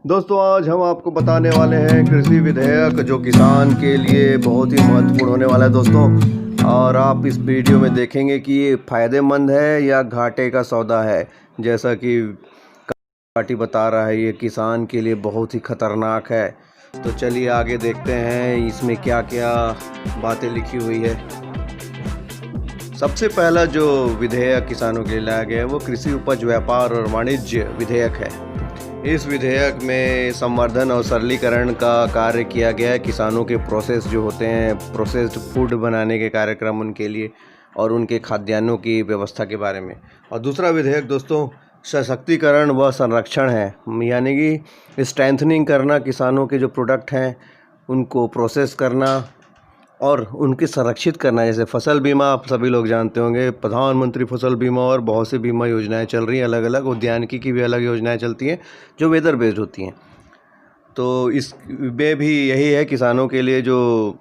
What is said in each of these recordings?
दोस्तों आज हम आपको बताने वाले हैं कृषि विधेयक जो किसान के लिए बहुत ही महत्वपूर्ण होने वाला है दोस्तों। और आप इस वीडियो में देखेंगे कि ये फ़ायदेमंद है या घाटे का सौदा है। जैसा कि पार्टी बता रहा है ये किसान के लिए बहुत ही खतरनाक है। तो चलिए आगे देखते हैं इसमें क्या क्या बातें लिखी हुई है। सबसे पहला जो विधेयक किसानों के लिए लाया गया है वो कृषि उपज व्यापार और वाणिज्य विधेयक है। इस विधेयक में संवर्धन और सरलीकरण का कार्य किया गया है किसानों के प्रोसेस जो होते हैं, प्रोसेस्ड फूड बनाने के कार्यक्रम उनके लिए और उनके खाद्यान्नों की व्यवस्था के बारे में। और दूसरा विधेयक दोस्तों सशक्तिकरण व संरक्षण है, यानी कि स्ट्रेंथनिंग करना, किसानों के जो प्रोडक्ट हैं उनको प्रोसेस करना और उनके संरक्षित करना। जैसे फसल बीमा आप सभी लोग जानते होंगे, प्रधानमंत्री फसल बीमा और बहुत सी बीमा योजनाएं चल रही हैं अलग अलग। उद्यानिकी की भी अलग योजनाएं चलती हैं जो वेदर बेस्ड होती हैं। तो इसमें भी यही है किसानों के लिए जो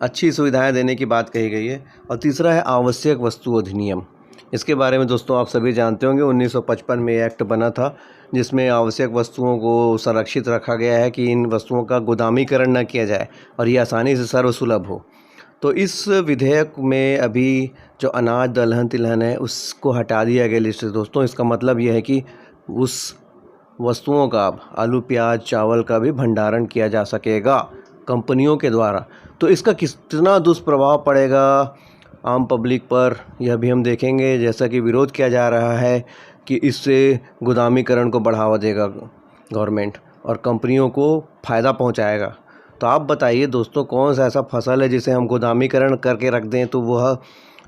अच्छी सुविधाएं देने की बात कही गई है। और तीसरा है आवश्यक वस्तु अधिनियम। इसके बारे में दोस्तों आप सभी जानते होंगे 1955 में एक्ट बना था जिसमें आवश्यक वस्तुओं को संरक्षित रखा गया है कि इन वस्तुओं का गोदामीकरण न किया जाए और ये आसानी से सर्वसुलभ हो। तो इस विधेयक में अभी जो अनाज दलहन तिलहन है उसको हटा दिया गया लिस्ट से दोस्तों। इसका मतलब यह है कि उस वस्तुओं का आलू प्याज चावल का भी भंडारण किया जा सकेगा कंपनियों के द्वारा। तो इसका कितना दुष्प्रभाव पड़ेगा आम पब्लिक पर यह भी हम देखेंगे। जैसा कि विरोध किया जा रहा है कि इससे गोदामीकरण को बढ़ावा देगा गवर्नमेंट और कंपनियों को फ़ायदा पहुंचाएगा। तो आप बताइए दोस्तों कौन सा ऐसा फसल है जिसे हम गोदामीकरण करके रख दें तो वह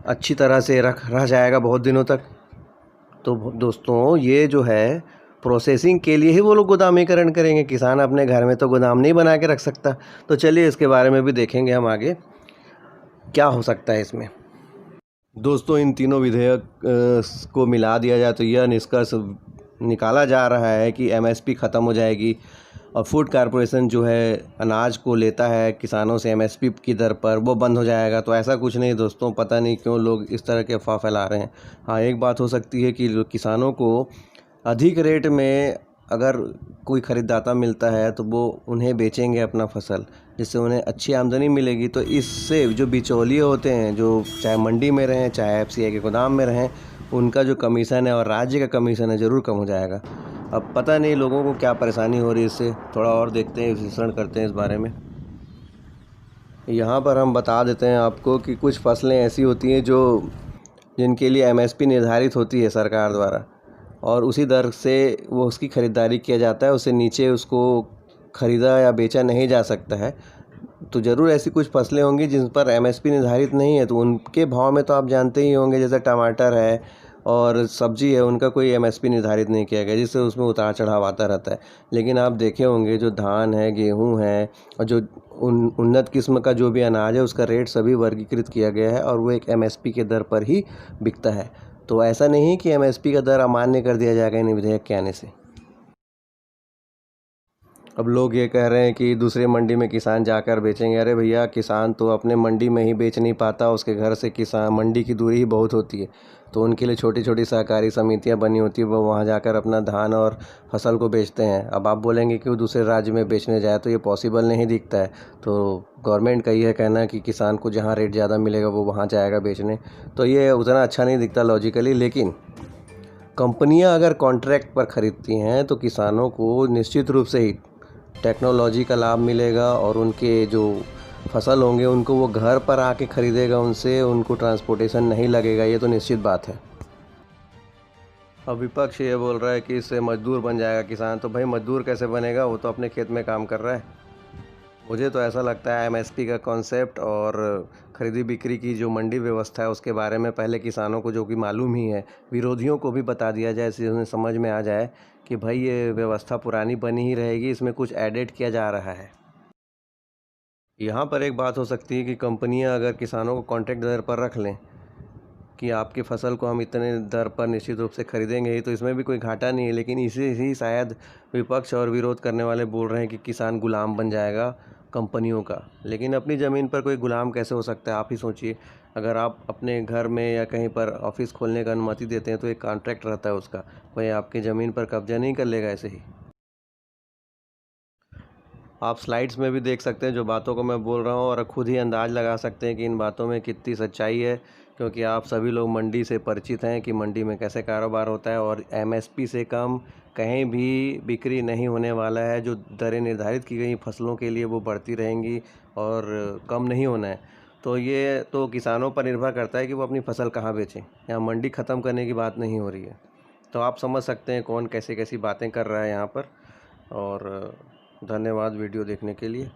अच्छी तरह से रह जाएगा बहुत दिनों तक। तो दोस्तों ये जो है प्रोसेसिंग के लिए ही वो लोग गोदामीकरण करेंगे, किसान अपने घर में तो गोदाम नहीं बना के रख सकता। तो चलिए इसके बारे में भी देखेंगे हम आगे क्या हो सकता है इसमें। दोस्तों इन तीनों विधेयक को मिला दिया जाए तो यह निष्कर्ष निकाला जा रहा है कि एमएसपी ख़त्म हो जाएगी और फूड कॉरपोरेशन जो है अनाज को लेता है किसानों से एमएसपी की दर पर वो बंद हो जाएगा। तो ऐसा कुछ नहीं दोस्तों, पता नहीं क्यों लोग इस तरह के अफवाह फैला रहे हैं। हाँ एक बात हो सकती है कि किसानों को अधिक रेट में अगर कोई ख़रीददाता मिलता है तो वो उन्हें बेचेंगे अपना फसल, जिससे उन्हें अच्छी आमदनी मिलेगी। तो इससे जो बिचौलिए होते हैं जो चाहे मंडी में रहें चाहे एफसीआई के गोदाम में रहें, उनका जो कमीशन है और राज्य का कमीशन है ज़रूर कम हो जाएगा। अब पता नहीं लोगों को क्या परेशानी हो रही है इससे, थोड़ा और देखते हैं, विश्लेषण करते हैं इस बारे में। यहाँ पर हम बता देते हैं आपको कि कुछ फसलें ऐसी होती हैं जो जिनके लिए एमएसपी निर्धारित होती है सरकार द्वारा और उसी दर से वो उसकी ख़रीदारी किया जाता है, उससे नीचे उसको ख़रीदा या बेचा नहीं जा सकता है। तो ज़रूर ऐसी कुछ फसलें होंगी जिन पर एमएसपी निर्धारित नहीं है, तो उनके भाव में तो आप जानते ही होंगे, जैसे टमाटर है और सब्ज़ी है, उनका कोई एमएसपी निर्धारित नहीं किया गया जिससे उसमें उतार चढ़ाव आता रहता है। लेकिन आप देखे होंगे जो धान है गेहूँ है और जो उन्नत किस्म का जो भी अनाज है उसका रेट सभी वर्गीकृत किया गया है और वो एक एमएसपी के दर पर ही बिकता है। तो ऐसा नहीं कि एमएसपी का दर अमान्य कर दिया जाएगा इन विधेयक के आने से। अब लोग ये कह रहे हैं कि दूसरी मंडी में किसान जाकर बेचेंगे। अरे भैया किसान तो अपने मंडी में ही बेच नहीं पाता, उसके घर से किसान मंडी की दूरी ही बहुत होती है। तो उनके लिए छोटी छोटी सहकारी समितियां बनी होती है, वो वहाँ जाकर अपना धान और फसल को बेचते हैं। अब आप बोलेंगे कि वो दूसरे राज्य में बेचने जाए तो ये पॉसिबल नहीं दिखता है। तो गवर्नमेंट का ये कहना है कि किसान को जहाँ रेट ज़्यादा मिलेगा वो वहाँ जाएगा बेचने, तो ये उतना अच्छा नहीं दिखता लॉजिकली। लेकिन कंपनियां अगर कॉन्ट्रैक्ट पर ख़रीदती हैं तो किसानों को निश्चित रूप से ही टेक्नोलॉजी का लाभ मिलेगा और उनके जो फसल होंगे उनको वो घर पर आके ख़रीदेगा, उनसे उनको ट्रांसपोर्टेशन नहीं लगेगा, ये तो निश्चित बात है। अब विपक्ष ये बोल रहा है कि इससे मजदूर बन जाएगा किसान। तो भाई मजदूर कैसे बनेगा, वो तो अपने खेत में काम कर रहा है। मुझे तो ऐसा लगता है एमएसपी का कॉन्सेप्ट और ख़रीदी बिक्री की जो मंडी व्यवस्था है उसके बारे में पहले किसानों को जो कि मालूम ही है, विरोधियों को भी बता दिया जाए, इससे उन्हें समझ में आ जाए कि भाई ये व्यवस्था पुरानी बनी ही रहेगी, इसमें कुछ एडिट किया जा रहा है। यहाँ पर एक बात हो सकती है कि कंपनियाँ अगर किसानों को कॉन्ट्रैक्ट दर पर रख लें कि आपकी फ़सल को हम इतने दर पर निश्चित रूप से खरीदेंगे ही, तो इसमें भी कोई घाटा नहीं है। लेकिन इसे ही शायद विपक्ष और विरोध करने वाले बोल रहे हैं कि किसान गुलाम बन जाएगा कंपनियों का। लेकिन अपनी ज़मीन पर कोई गुलाम कैसे हो सकता है, आप ही सोचिए। अगर आप अपने घर में या कहीं पर ऑफिस खोलने का अनुमति देते हैं तो एक कॉन्ट्रैक्ट रहता है उसका, कोई आपकी ज़मीन पर कब्जा नहीं कर लेगा ऐसे ही। आप स्लाइड्स में भी देख सकते हैं जो बातों को मैं बोल रहा हूँ, और खुद ही अंदाज़ लगा सकते हैं कि इन बातों में कितनी सच्चाई है, क्योंकि आप सभी लोग मंडी से परिचित हैं कि मंडी में कैसे कारोबार होता है। और एमएसपी से कम कहीं भी बिक्री नहीं होने वाला है। जो दरें निर्धारित की गई फसलों के लिए वो बढ़ती रहेंगी और कम नहीं होना है। तो ये तो किसानों पर निर्भर करता है कि वो अपनी फसल कहाँ बेचें। यहाँ मंडी ख़त्म करने की बात नहीं हो रही है। तो आप समझ सकते हैं कौन कैसी कैसी बातें कर रहा है यहाँ पर। और धन्यवाद वीडियो देखने के लिए।